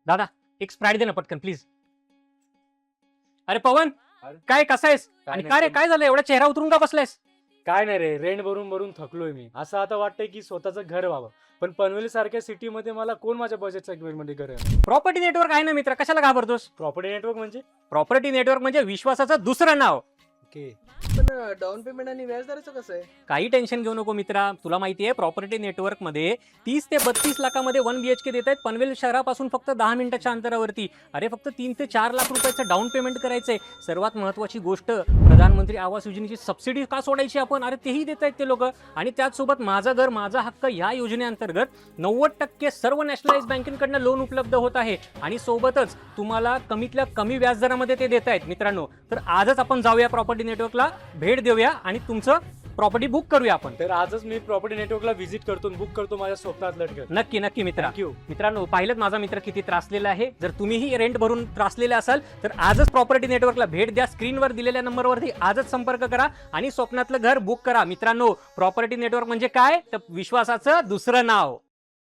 दादा एक स्प्राईट दे ना पटकन प्लीज. अरे पवन, अरे. काय कसा आहेस? काय आणि नाही, काय रे, काय झालं एवढा चेहरा उतरून का बसलायस? काय नाही रे, रेंट भरून भरून थकलोय मी. असं आता वाटतंय की स्वतःचं घर व्हावं, पण पनवेल सारख्या सिटीमध्ये मला कोण माझ्या बजेट सेगमेंटमध्ये घर आहे? प्रॉपर्टी नेटवर्क आहे ना मित्र, कशाला घाबरतोस? प्रॉपर्टी नेटवर्क म्हणजे? प्रॉपर्टी नेटवर्क म्हणजे विश्वासाचं दुसरं नाव. ओके. पण डाऊन पेमेंट आणि व्याजदराचं कसं आहे? काही टेन्शन घेऊ नको मित्रा, तुला माहिती आहे प्रॉपर्टी नेटवर्क मध्ये 30 ते 32 लाखामध्ये 1 BHK देत आहेत पनवेल शहरापासून फक्त 10 मिनिटाच्या अंतरावरती. अरे फक्त 3 ते 4 लाख रुपयाचं डाऊन पेमेंट करायचंय. सर्वात महत्वाची गोष्ट, प्रधानमंत्री आवास योजनेची सबसिडी का सोडायची आपण? अरे तेही देत आहेत ते लोक. आणि त्याचसोबत माझं घर माझा हक्क या योजनेअंतर्गत 90% सर्व नॅशनलाइज बँकेकडनं लोन उपलब्ध होत आहे. आणि सोबतच तुम्हाला कमीतल्या कमी व्याजदरामध्ये ते देत आहेत मित्रांनो. तर आजच आपण जाऊया प्रॉपर्टी नेटवर्कला, भेट देऊया आणि तुमचं प्रॉपर्टी बुक करूया आपण. तर आजच मी प्रॉपर्टी नेटवर्कला व्हिजिट करतो, बुक करतो माझ्या स्वप्नातलं घर. नक्की नक्की मित्रा. थँक्यू. मित्रांनो, पाहिलं माझा मित्र किती त्रासलेला आहे. जर तुम्हीही रेंट भरून त्रासलेले असाल तर आजच प्रॉपर्टी नेटवर्कला भेट द्या. स्क्रीनवर दिलेल्या नंबरवरती आजच संपर्क करा आणि स्वप्नातलं घर बुक करा. मित्रांनो, प्रॉपर्टी नेटवर्क म्हणजे काय? तर विश्वासाचं दुसरं नाव.